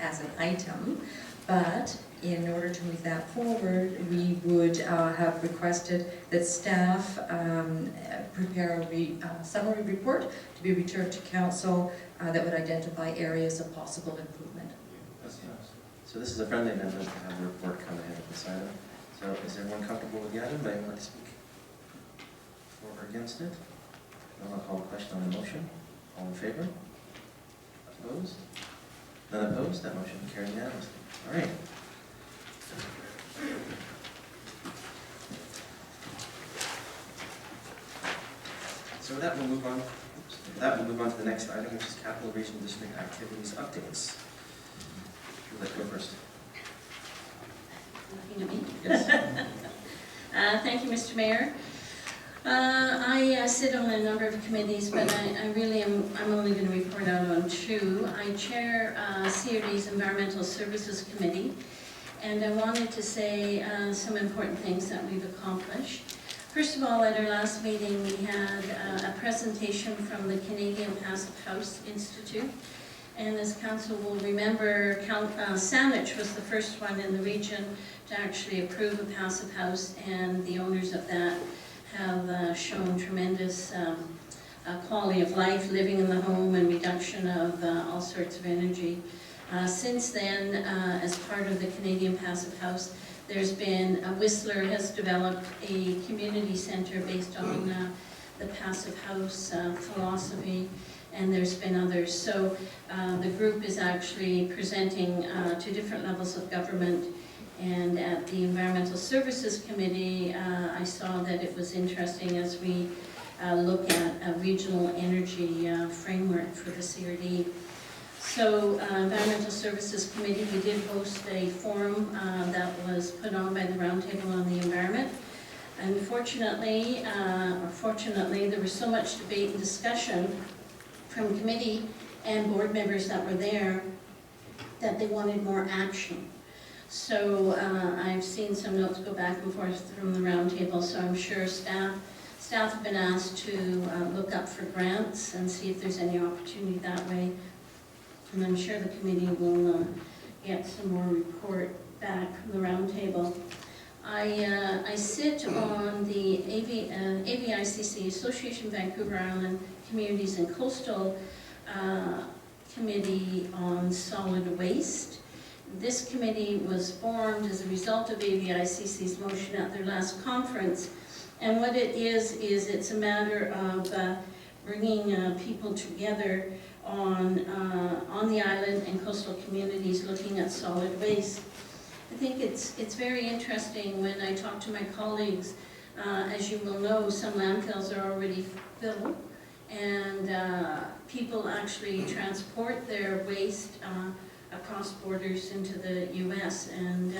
as an item, but in order to move that forward, we would have requested that staff prepare a summary report to be returned to council that would identify areas of possible improvement. That's nice. So this is a friendly amendment to have a report come ahead of this item. So is everyone comfortable with the item? Does anyone want to speak for or against it? No, I'll call a question on the motion. All in favor? Opposed? None opposed? That motion carried unanimously. All right. So that will move on. That will move on to the next item, which is Capital Regional District activities updates. Who would like to go first? Looking at me? Yes. Thank you, Mr. Mayor. I sit on a number of committees, but I'm only going to report out on two. I chair CRD's Environmental Services Committee, and I wanted to say some important things that we've accomplished. First of all, at our last meeting, we had a presentation from the Canadian Passive House Institute. And as Council will remember, Saanich was the first one in the region to actually approve a passive house, and the owners of that have shown tremendous quality of life, living in the home and reduction of all sorts of energy. Since then, as part of the Canadian Passive House, there's been, Whistler has developed a community center based on the passive house philosophy, and there's been others. So the group is actually presenting to different levels of government, and at the Environmental Services Committee, I saw that it was interesting as we look at a regional energy framework for the CRD. So, Environmental Services Committee, we did host a forum that was put on by the Roundtable on the Environment. Unfortunately, or fortunately, there was so much debate and discussion from committee and board members that were there that they wanted more action. So, I've seen some notes go back and forth from the Roundtable, so I'm sure staff have been asked to look up for grants and see if there's any opportunity that way. And I'm sure the committee will get some more report back from the Roundtable. I sit on the AVICC, Association Vancouver Island Communities and Coastal Committee on Solid Waste. This committee was formed as a result of AVICC's motion at their last conference. And what it is it's a matter of bringing people together on the island and coastal communities looking at solid waste. I think it's very interesting when I talk to my colleagues. As you will know, some landfills are already filled, and people actually transport their waste across borders into the U.S. And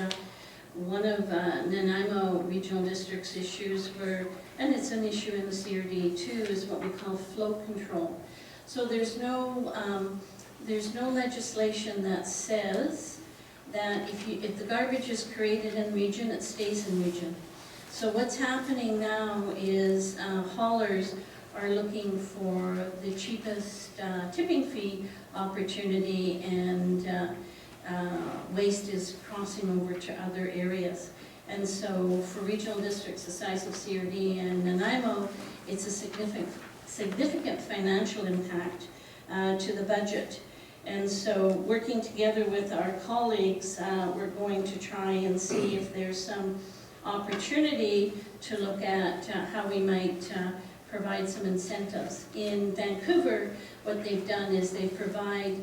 one of Nanaimo Regional District's issues were, and it's an issue in the CRD too, is what we call flow control. So there's no legislation that says that if the garbage is created in region, it stays in region. So what's happening now is haulers are looking for the cheapest tipping fee opportunity, and waste is crossing over to other areas. And so for regional districts the size of CRD and Nanaimo, it's a significant financial impact to the budget. And so working together with our colleagues, we're going to try and see if there's some opportunity to look at how we might provide some incentives. In Vancouver, what they've done is they provide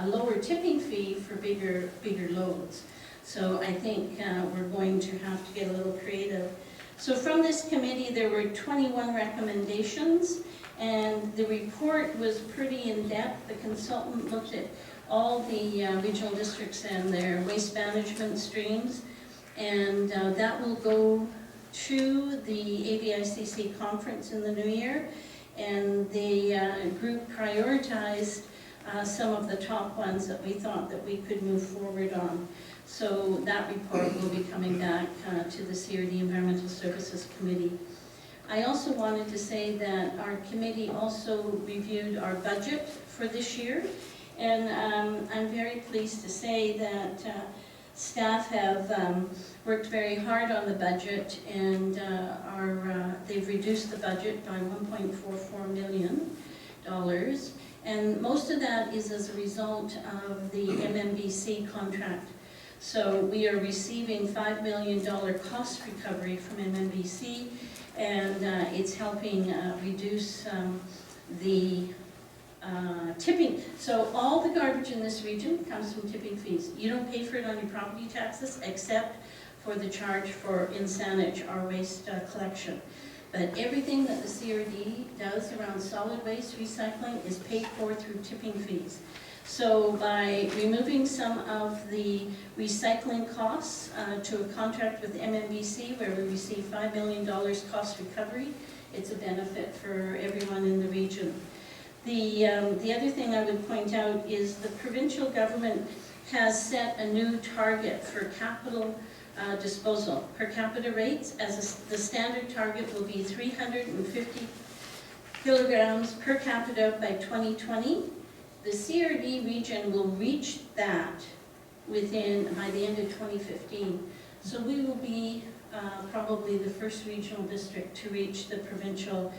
a lower tipping fee for bigger loads. So I think we're going to have to get a little creative. So from this committee, there were 21 recommendations, and the report was pretty in-depth. The consultant looked at all the regional districts and their waste management streams, and that will go to the AVICC conference in the new year, and the group prioritized some of the top ones that we thought that we could move forward on. So that report will be coming back to the CRD Environmental Services Committee. I also wanted to say that our committee also reviewed our budget for this year, And I'm very pleased to say that staff have worked very hard on the budget, and they've reduced the budget by $1.44 million. And most of that is as a result of the MMBC contract. So we are receiving $5 million cost recovery from MMBC, and it's helping reduce the tipping. So all the garbage in this region comes from tipping fees. You don't pay for it on your property taxes except for the charge for insanage, our waste collection. But everything that the CRD does around solid waste recycling is paid for through tipping fees. So by removing some of the recycling costs to a contract with MMBC, where we receive $5 million cost recovery, it's a benefit for everyone in the region. The other thing I would point out is the provincial government has set a new target for capital disposal. Per capita rates, the standard target will be 350 kilograms per capita by 2020. The CRD region will reach that by the end of 2015. So we will be probably the first regional district to reach the provincial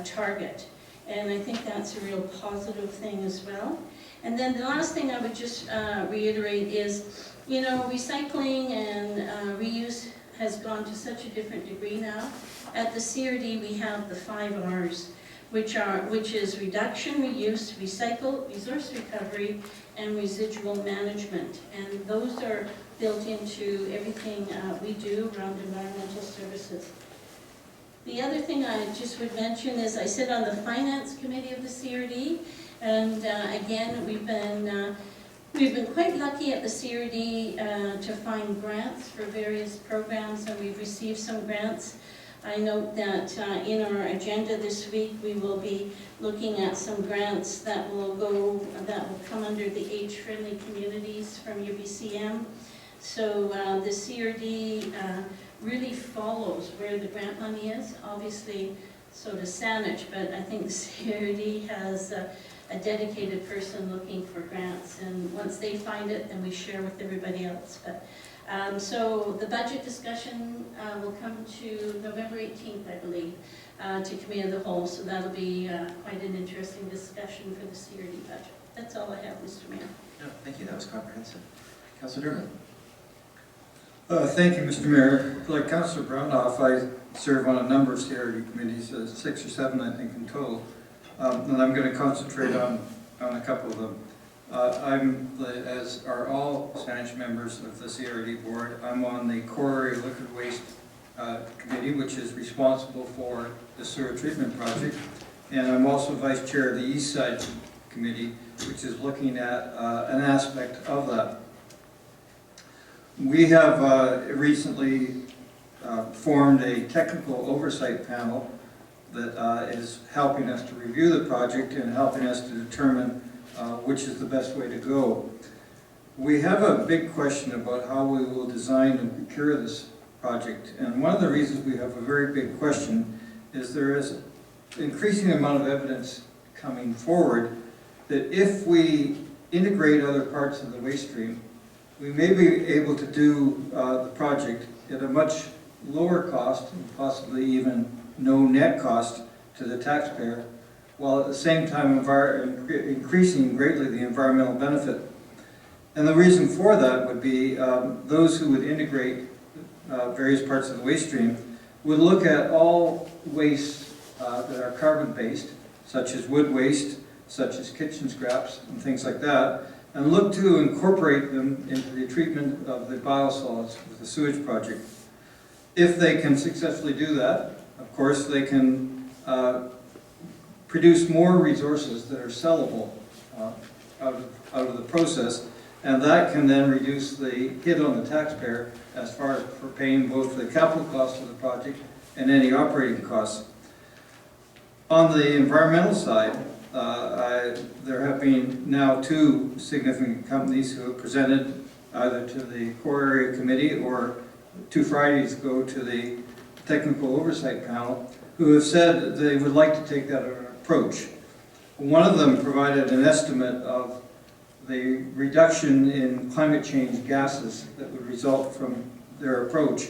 target. And I think that's a real positive thing as well. And then the last thing I would just reiterate is, you know, recycling and reuse has gone to such a different degree now. At the CRD we have the 5 R's, which is reduction, reuse, recycle, resource recovery, and residual management. And those are built into everything we do around environmental services. The other thing I just would mention is I sit on the finance committee of the CRD, and again, we've been quite lucky at the CRD to find grants for various programs, and we've received some grants. I note that in our agenda this week, we will be looking at some grants that will come under the age-friendly communities from UBCM. So the CRD really follows where the grant money is. Obviously, so does Saanich, but I think the CRD has a dedicated person looking for grants, and once they find it, then we share with everybody else. But so the budget discussion will come to November 18th, I believe, to Committee of the Whole, so that'll be quite an interesting discussion for the CRD budget. That's all I have, Mr. Mayor. No, thank you, that was comprehensive. Councillor Dermott. Thank you, Mr. Mayor. Like Councillor Brownoff, I serve on a number of CRD committees, 6 or 7 I think in total, and I'm going to concentrate on a couple of them. As are all Saanich members of the CRD board, I'm on the Core Area Liquid Waste Committee, which is responsible for the sewer treatment project, and I'm also vice chair of the East Side Committee, which is looking at an aspect of that. We have recently formed a technical oversight panel that is helping us to review the project and helping us to determine which is the best way to go. We have a big question about how we will design and procure this project, and one of the reasons we have a very big question is there is an increasing amount of evidence coming forward that if we integrate other parts of the waste stream, we may be able to do the project at a much lower cost, and possibly even no net cost to the taxpayer, while at the same time increasing greatly the environmental benefit. And the reason for that would be those who would integrate various parts of the waste stream would look at all wastes that are carbon-based, such as wood waste, such as kitchen scraps, and things like that, and look to incorporate them into the treatment of the biosolids with the sewage project. If they can successfully do that, of course, they can produce more resources that are sellable out of the process, and that can then reduce the hit on the taxpayer as far as for paying both the capital cost of the project and any operating costs. On the environmental side, there have been now 2 significant companies who have presented either to the Core Area Committee or 2 Fridays ago to the Technical Oversight Panel, who have said that they would like to take that approach. One of them provided an estimate of the reduction in climate change gases that would result from their approach.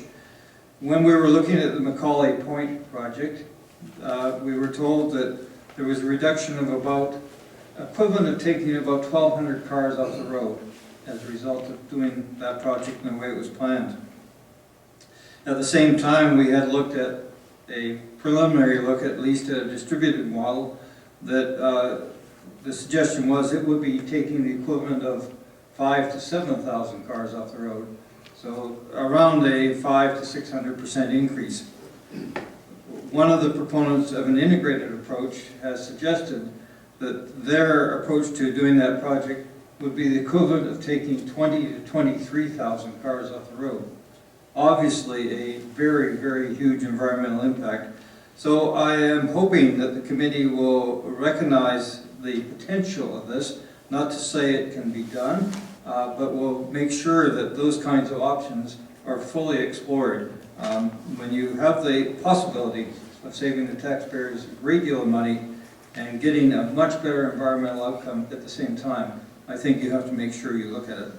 When we were looking at the Macaulay Point project, we were told that there was a reduction of about, equivalent of taking about 1,200 cars off the road as a result of doing that project in the way it was planned. At the same time, we had looked at a preliminary look, at least a distributed model, that the suggestion was it would be taking the equivalent of 5,000 to 7,000 cars off the road. So around a 500% to 600% increase. One of the proponents of an integrated approach has suggested that their approach to doing that project would be the equivalent of taking 20,000 to 23,000 cars off the road. Obviously a very, very huge environmental impact. So I am hoping that the committee will recognize the potential of this, not to say it can be done, but will make sure that those kinds of options are fully explored. When you have the possibility of saving the taxpayers a great deal of money and getting a much better environmental outcome at the same time, I think you have to make sure you look at it.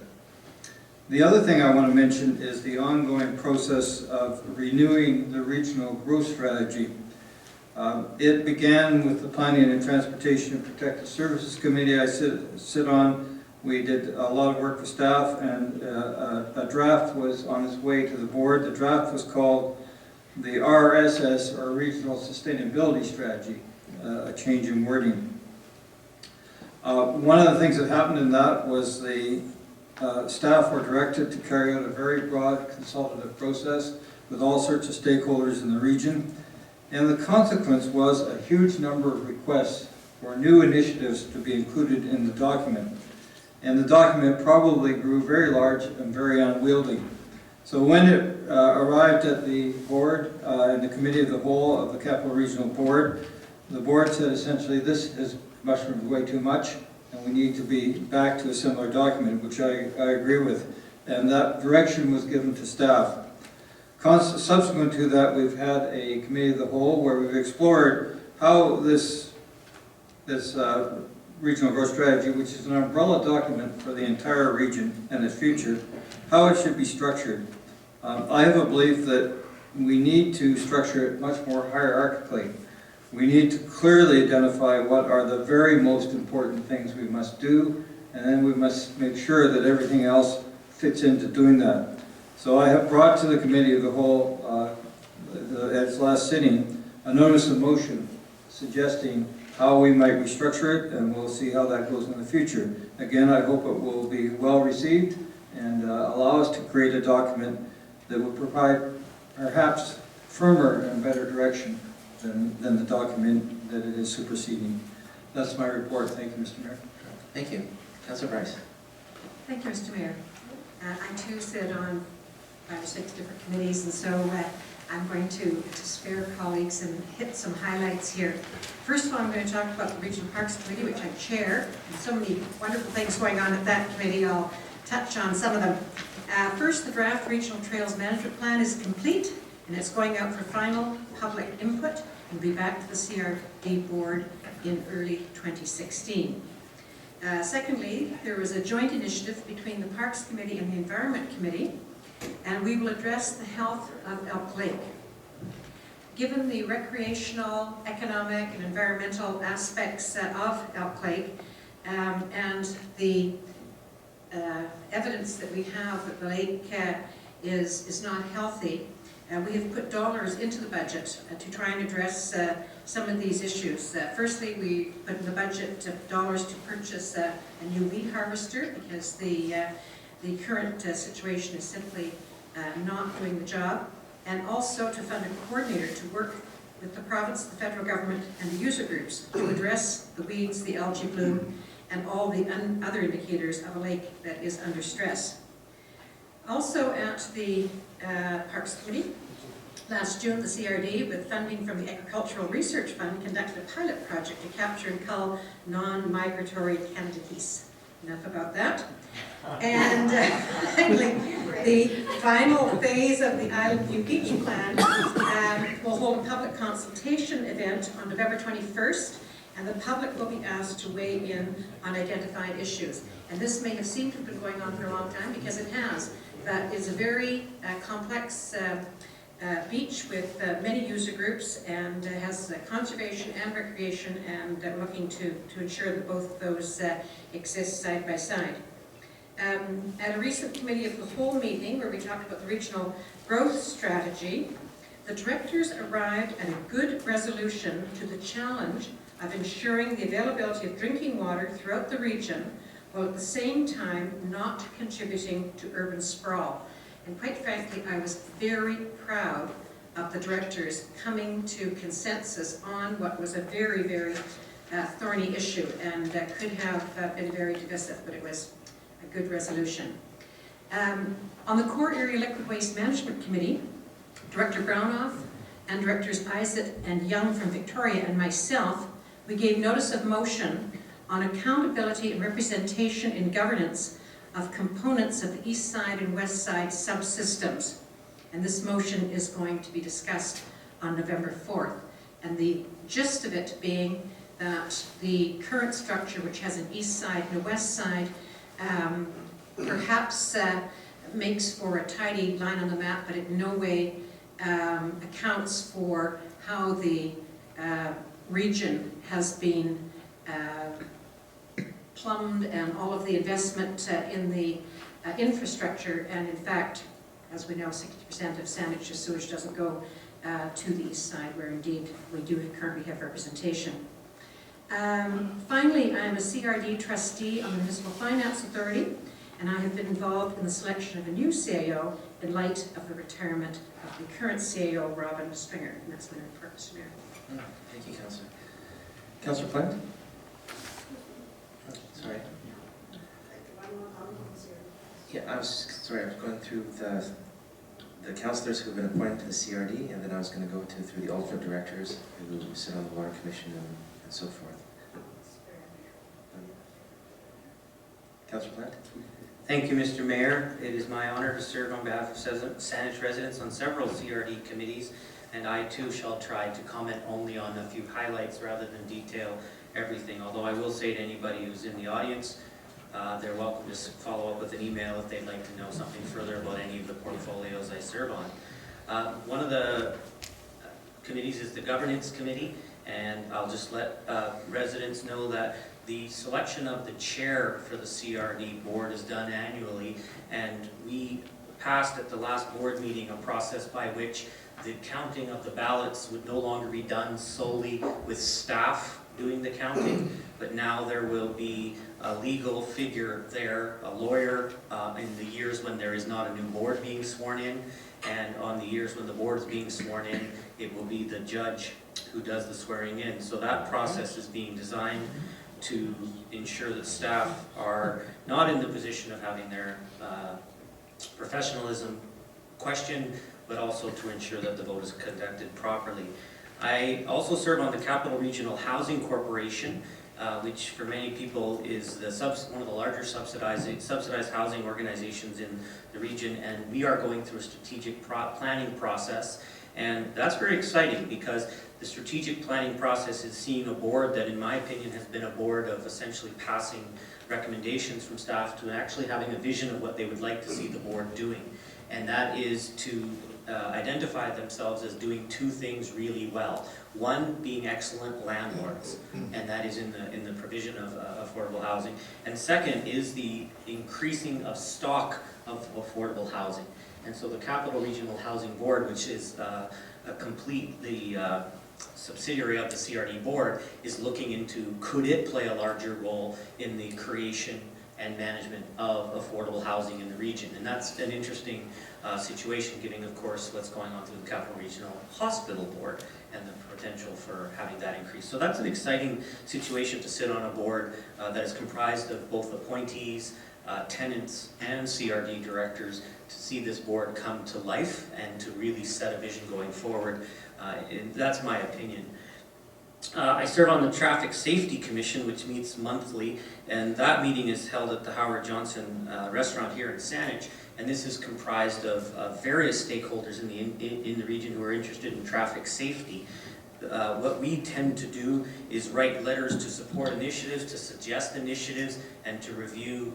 The other thing I want to mention is the ongoing process of renewing the regional growth strategy. It began with the Planning and Transportation and Protective Services Committee I sit on. We did a lot of work with staff, and a draft was on its way to the board. The draft was called the RSS, or Regional Sustainability Strategy, a change in wording. One of the things that happened in that was the staff were directed to carry out a very broad consultative process with all sorts of stakeholders in the region. And the consequence was a huge number of requests for new initiatives to be included in the document. And the document probably grew very large and very unwieldy. So when it arrived at the board, in the Committee of the Whole of the Capital Regional Board, the board said essentially this has mushroomed way too much and we need to be back to a similar document, which I agree with. And that direction was given to staff. Subsequent to that, we've had a Committee of the Whole where we've explored how this regional growth strategy, which is an umbrella document for the entire region and its future, how it should be structured. I have a belief that we need to structure it much more hierarchically. We need to clearly identify what are the very most important things we must do, and then we must make sure that everything else fits into doing that. So I have brought to the Committee of the Whole, at its last sitting, a notice of motion suggesting how we might restructure it, and we'll see how that goes in the future. Again, I hope it will be well received and allow us to create a document that will provide perhaps firmer and better direction than the document that it is superseding. That's my report. Thank you, Mr. Mayor. Thank you. Councilor Bryce. Thank you, Mr. Mayor. I too sit on 5 or 6 different committees, and so I'm going to spare colleagues and hit some highlights here. First of all, I'm going to talk about the Regional Parks Committee, which I chair, and so many wonderful things going on at that committee. I'll touch on some of them. First, the draft Regional Trails Management Plan is complete, and it's going out for final public input and be back to the CRD board in early 2016. Secondly, there was a joint initiative between the Parks Committee and the Environment Committee, and we will address the health of Elk Lake. Given the recreational, economic, and environmental aspects of Elk Lake, and the evidence that we have that the lake is not healthy, we have put dollars into the budget to try and address some of these issues. Firstly, we put in the budget dollars to purchase a new weed harvester because the current situation is simply not doing the job, and also to fund a coordinator to work with the province, the federal government, and the user groups to address the weeds, the algae bloom, and all the other indicators of a lake that is under stress. Also at the Parks Committee, last June, the CRD, with funding from the Agricultural Research Fund, conducted a pilot project to capture and cull non-migratory Canada geese. Enough about that. And finally, the final phase of the Island View Beach Plan will hold a public consultation event on November 21st, and the public will be asked to weigh in on identified issues. And this may have seemed to have been going on for a long time, because it has, but it's a very complex beach with many user groups, and has conservation and recreation, and looking to ensure that both of those exist side by side. At a recent Committee of the Whole meeting where we talked about the regional growth strategy, the directors arrived at a good resolution to the challenge of ensuring the availability of drinking water throughout the region, while at the same time not contributing to urban sprawl. And quite frankly, I was very proud of the directors coming to consensus on what was a very, very thorny issue, and could have been very divisive, but it was a good resolution. On the Core Area Liquid Waste Management Committee, Director Brownoff and Directors Isaac and Young from Victoria and myself, we gave notice of motion on accountability and representation in governance of components of the East Side and West Side subsystems. And this motion is going to be discussed on November 4th. And the gist of it being that the current structure, which has an East Side and a West Side, perhaps makes for a tidy line on the map, but in no way accounts for how the region has been plumbed, and all of the investment in the infrastructure. And in fact, as we know, 60% of Saanich sewage doesn't go to the East Side, where indeed we do currently have representation. Finally, I am a CRD trustee on the Municipal Finance Authority, and I have been involved in the selection of a new CAO in light of the retirement of the current CAO, Robin Stringer. And that's my report, Mr. Mayor. Thank you, Councillor. Councillor Plant? Sorry. Yeah, I was going through the councillors who have been appointed to the CRD, and then I was going to go through the alternate directors who sit on the Water Commission and so forth. Councillor Plant? Thank you, Mr. Mayor. It is my honor to serve on behalf of Saanich residents on several CRD committees, and I too shall try to comment only on a few highlights rather than detail everything. Although I will say to anybody who's in the audience, they're welcome to follow up with an email if they'd like to know something further about any of the portfolios I serve on. One of the committees is the Governance Committee, and I'll just let residents know that the selection of the chair for the CRD board is done annually, and we passed at the last board meeting a process by which the counting of the ballots would no longer be done solely with staff doing the counting, but now there will be a legal figure there, a lawyer, in the years when there is not a new board being sworn in, and on the years when the board is being sworn in, it will be the judge who does the swearing in. So that process is being designed to ensure that staff are not in the position of having their professionalism questioned, but also to ensure that the vote is conducted properly. I also serve on the Capital Regional Housing Corporation, which for many people is one of the larger subsidized housing organizations in the region, and we are going through a strategic planning process. And that's very exciting, because the strategic planning process is seeing a board that, in my opinion, has been a board of essentially passing recommendations from staff to actually having a vision of what they would like to see the board doing. And that is to identify themselves as doing two things really well. One, being excellent landlords, and that is in the provision of affordable housing. And second is the increasing of stock of affordable housing. And so the Capital Regional Housing Board, which is completely subsidiary of the CRD board, is looking into, could it play a larger role in the creation and management of affordable housing in the region. And that's an interesting situation, given, of course, what's going on through the Capital Regional Hospital Board and the potential for having that increase. So that's an exciting situation to sit on a board that is comprised of both appointees, tenants, and CRD directors, to see this board come to life and to really set a vision going forward. And that's my opinion. I serve on the Traffic Safety Commission, which meets monthly, and that meeting is held at the Howard Johnson restaurant here in Saanich, and this is comprised of various stakeholders in the region who are interested in traffic safety. what we tend to do is write letters to support initiatives, to suggest initiatives, and to review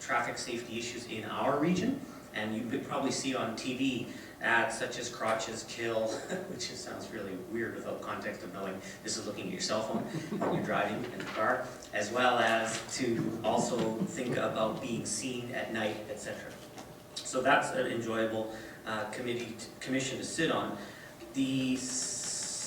traffic safety issues in our region. And you could probably see on TV ads such as Crotches Kill, which just sounds really weird without context of knowing this is looking at your cell phone when you're driving in the car, as well as to also think about being seen at night, etc. So that's an enjoyable commission to sit on. The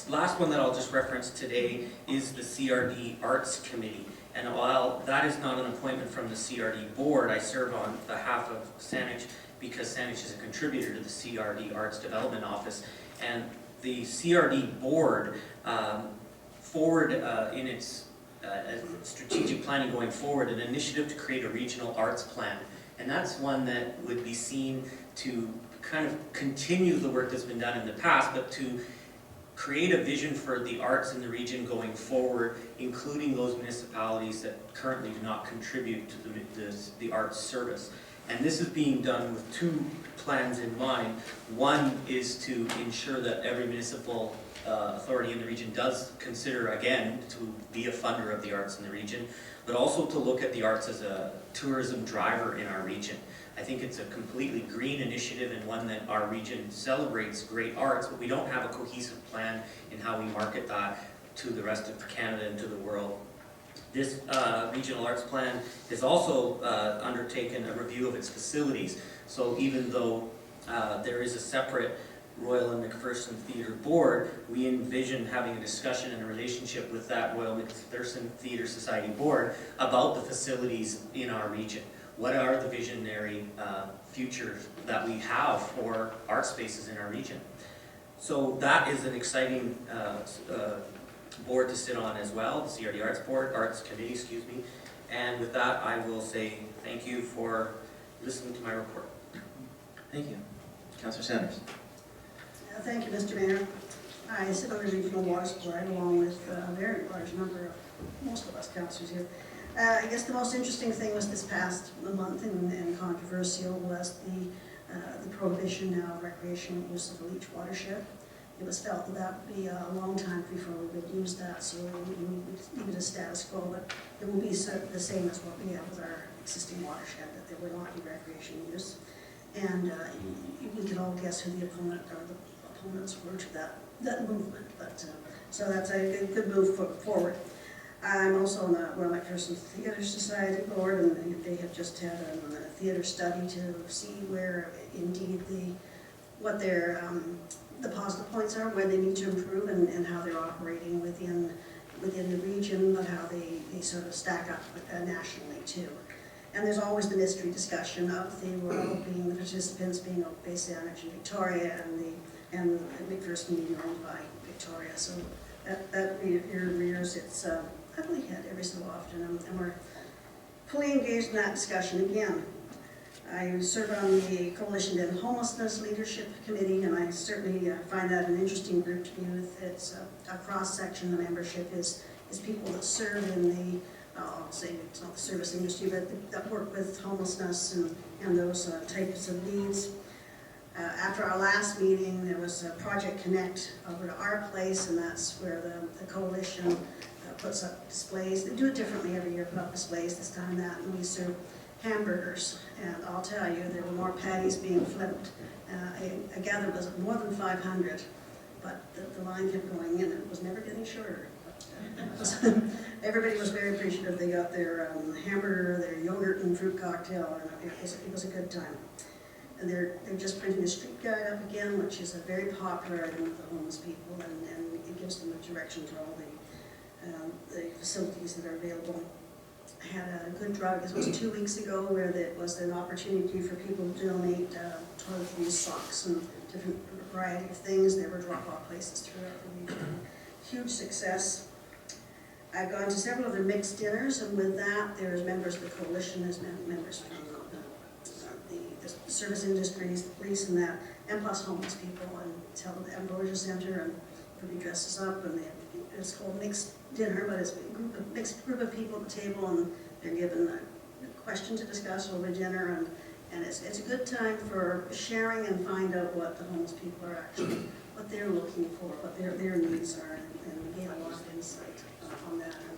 last one that I'll just reference today is the CRD Arts Committee. And while that is not an appointment from the CRD board, I serve on behalf of Saanich because Saanich is a contributor to the CRD Arts Development Office. And the CRD board forward in its strategic planning going forward an initiative to create a regional arts plan. And that's one that would be seen to kind of continue the work that's been done in the past, but to create a vision for the arts in the region going forward, including those municipalities that currently do not contribute to the arts service. And this is being done with two plans in mind. One is to ensure that every municipal authority in the region does consider, again, to be a funder of the arts in the region, but also to look at the arts as a tourism driver in our region. I think it's a completely green initiative and one that our region celebrates great arts, but we don't have a cohesive plan in how we market that to the rest of Canada and to the world. This regional arts plan has also undertaken a review of its facilities. So even though there is a separate Royal and McPherson Theatre Board, we envision having a discussion and a relationship with that Royal McPherson Theatre Society Board about the facilities in our region. What are the visionary futures that we have for art spaces in our region? So that is an exciting board to sit on as well, the CRD Arts Committee, excuse me. And with that, I will say thank you for listening to my report. Thank you. Councillor Sanders. Thank you, Mr. Mayor. I sit on the Regional Water Board along with a very large number of, most of us councillors here. I guess the most interesting thing was this past month and controversial was the prohibition now of recreational use of the Leach watershed. It was felt that that would be a long time before we would use that, so we would leave it as status quo, but it will be the same as what we have with our existing watershed, that there will not be recreational use. And we can all guess who the opponent or the opponents were to that movement, but so that's a good move forward. I'm also on the Royal McPherson Theatre Society Board, and they have just had a theatre study to see where indeed what their the positive points are, where they need to improve, and how they're operating within the region, but how they sort of stack up nationally too. And there's always the mystery discussion of the Royal being the participants being Oak Bay, Saanich, and Victoria, and McPherson being owned by Victoria. So that rears its ugly head every so often, and we're fully engaged in that discussion again. I serve on the Coalition to End Homelessness Leadership Committee, and I certainly find that an interesting group to be with. It's a cross-section. The membership is people that serve in the, I'll say it's not the service industry, but that work with homelessness and those types of needs. After our last meeting, there was a Project Connect over to our place, and that's where the coalition puts up displays. They do it differently every year, put up displays. This time and we serve hamburgers, and I'll tell you, there were more patties being flipped. I gather it was more than 500, but the line kept going in, and it was never getting shorter. Everybody was very appreciative. They got their hamburger, their yogurt and fruit cocktail, and it was a good time. And they're just printing the street guide up again, which is a very popular item with the homeless people, and it gives them a direction to all the facilities that are available. I had a good drive, it was 2 weeks ago, where there was an opportunity for people to donate toiletries, socks, and different variety of things. There were drop-off places throughout the region. Huge success. I've gone to several other mixed dinners, and with that, there's members of the coalition, there's members from the service industries, the police, and that, and plus homeless people, and tell the Ambrosia Center, and everybody dresses up, and it's called mixed dinner, but it's a mixed group of people at the table, and they're given a question to discuss over dinner, and it's a good time for sharing and find out what the homeless people are actually what they're looking for, what their needs are, and gain a lot of insight on that. And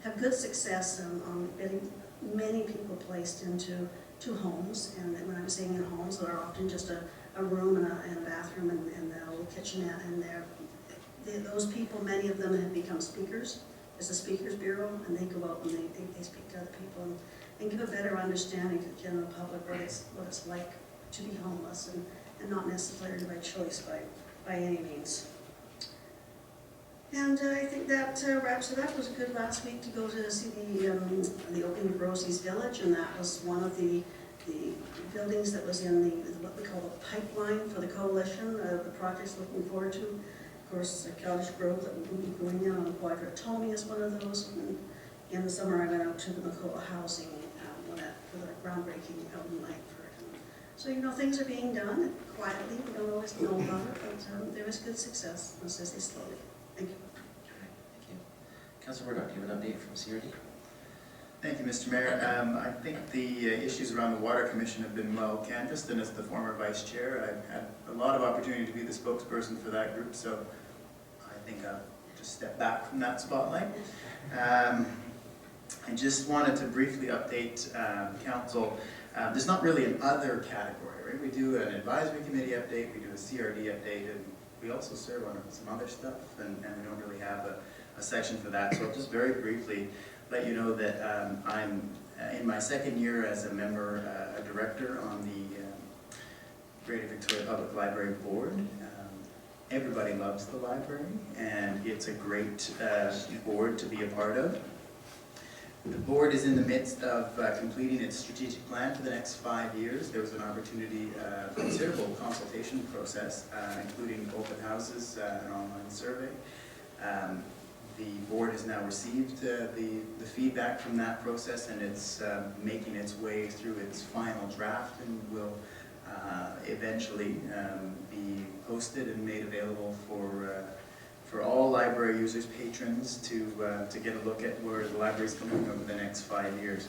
have good success on getting many people placed into homes, and when I'm saying in homes, they're often just a room and a bathroom and a little kitchenette, and those people, many of them have become speakers. There's a speakers bureau, and they go out and they speak to other people and give a better understanding to the general public what it's like to be homeless, and not necessarily by choice by any means. And I think that wraps it up. It was good last week to go to see the opening of Rosie's Village, and that was one of the buildings that was in what we call the pipeline for the coalition, the projects looking forward to. Of course, Cottage Grove that we'll be going in on Quadratoni is one of those. And in the summer, I went out to the Macola Housing for the groundbreaking out in Langford. So, things are being done quietly. We don't always know about it, but there is good success, as they slowly. Thank you. Thank you. Councillor Murdoch, do you have an update from CRD? Thank you, Mr. Mayor. I think the issues around the Water Commission have been well canvassed, and as the former vice chair, I've had a lot of opportunity to be the spokesperson for that group, so I think I'll just step back from that spotlight. I just wanted to briefly update Council. There's not really an other category, right? We do an advisory committee update, we do a CRD update, and we also serve on some other stuff, and we don't really have a section for that. So I'll just very briefly let you know that I'm in my second year as a member, a director on the Greater Victoria Public Library Board. Everybody loves the library, and it's a great board to be a part of. The board is in the midst of completing its strategic plan for the next 5 years. There was an opportunity, considerable consultation process, including open houses, an online survey. The board has now received the feedback from that process, and it's making its way through its final draft, and will eventually be posted and made available for all library users, patrons, to get a look at where the library is going over the next 5 years.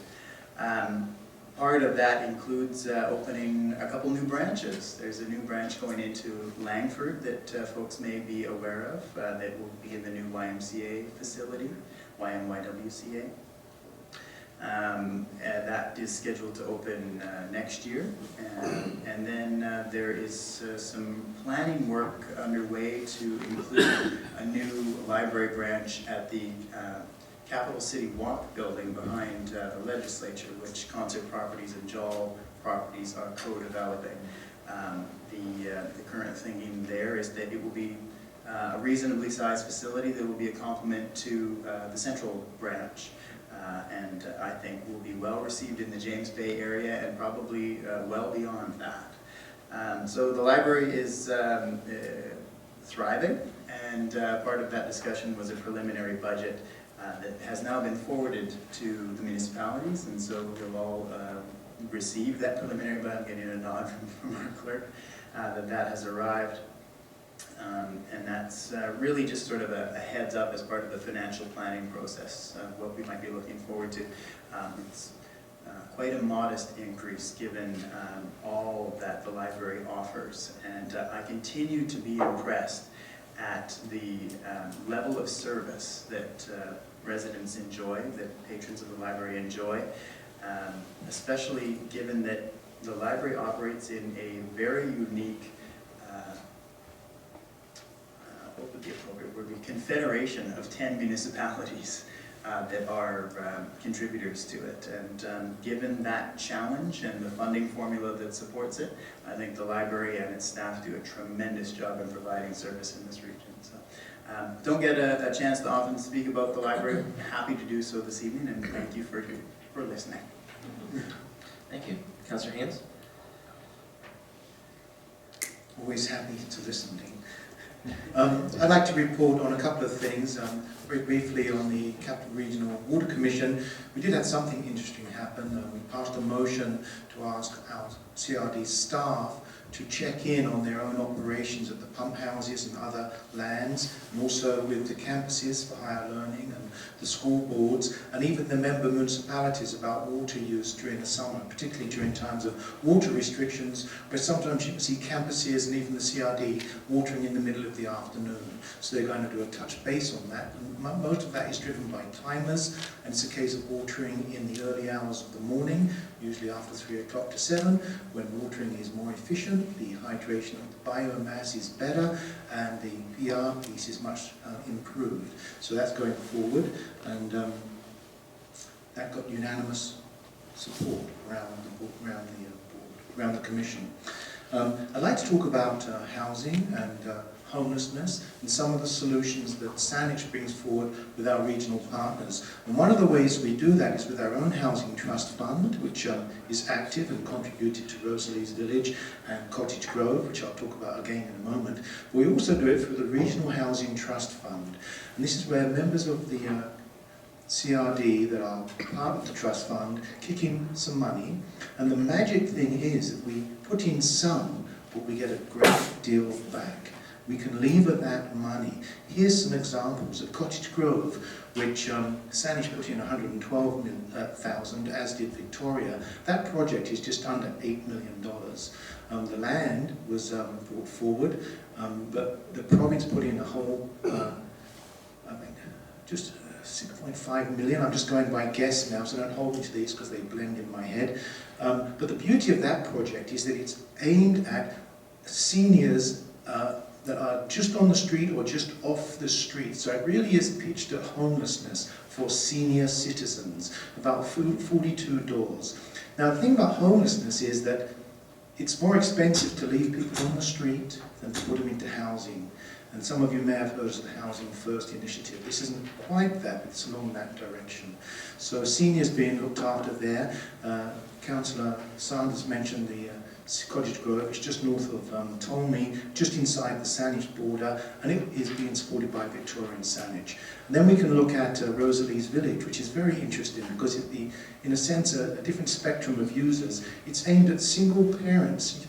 Part of that includes opening a couple new branches. There's a new branch going into Langford that folks may be aware of, that will be in the new YMCA facility, YMYWCA. That is scheduled to open next year. And then there is some planning work underway to include a new library branch at the Capital City Walk building behind the legislature, which Concert Properties and Jol Properties are co-developing. The current thinking there is that it will be a reasonably sized facility that will be a complement to the central branch. And I think will be well received in the James Bay area, and probably well beyond that. So the library is thriving, and part of that discussion was a preliminary budget that has now been forwarded to the municipalities, and so we'll all receive that preliminary budget. I'm getting a nod from our clerk that has arrived. And that's really just sort of a heads up as part of the financial planning process, what we might be looking forward to. It's quite a modest increase given all that the library offers, and I continue to be impressed at the level of service that residents enjoy, that patrons of the library enjoy, especially given that the library operates in a very unique what would be appropriate would be confederation of 10 municipalities that are contributors to it. And given that challenge and the funding formula that supports it, I think the library and its staff do a tremendous job in providing service in this region. So, don't get a chance to often speak about the library. I'm happy to do so this evening, and thank you for listening. Thank you. Councillor Haynes? Always happy to listen, Dean. I'd like to report on a couple of things. Very briefly on the Capital Regional Water Commission, we did have something interesting happen. We passed a motion to ask our CRD staff to check in on their own operations at the pump houses and other lands, and also with the campuses for higher learning and the school boards, and even the member municipalities about water use during the summer, particularly during times of water restrictions, where sometimes you can see campuses and even the CRD watering in the middle of the afternoon. So they're going to do a touch base on that. And most of that is driven by timers, and it's a case of watering in the early hours of the morning, usually after 3 o'clock to 7, when watering is more efficient, the hydration of the biomass is better, and the PR piece is much improved. So that's going forward, and that got unanimous support around the Commission. I'd like to talk about housing and homelessness and some of the solutions that Saanich brings forward with our regional partners. And one of the ways we do that is with our own Housing Trust Fund, which is active and contributed to Rosalie's Village and Cottage Grove, which I'll talk about again in a moment. But we also do it through the Regional Housing Trust Fund. And this is where members of the CRD that are part of the trust fund kick in some money. And the magic thing is that we put in some, but we get a great deal back. We can lever that money. Here's some examples. At Cottage Grove, which Saanich put in 112,000, as did Victoria. That project is just under $8 million. The land was brought forward, but the province put in a whole, just 6.5 million. I'm just going by guess now, so don't hold me to these because they blend in my head. But the beauty of that project is that it's aimed at seniors that are just on the street or just off the street. So it really is pitched at homelessness for senior citizens, about 42 doors. Now the thing about homelessness is that it's more expensive to leave people on the street than to put them into housing. And some of you may have heard of the Housing First initiative. This isn't quite that, but it's along that direction. So seniors being looked after there. Councillor Sanders mentioned the Cottage Grove, which is just north of Tolmi, just inside the Saanich border, and it is being supported by Victorian Saanich. And then we can look at Rosalie's Village, which is very interesting because it's in a sense a different spectrum of users. It's aimed at single parents,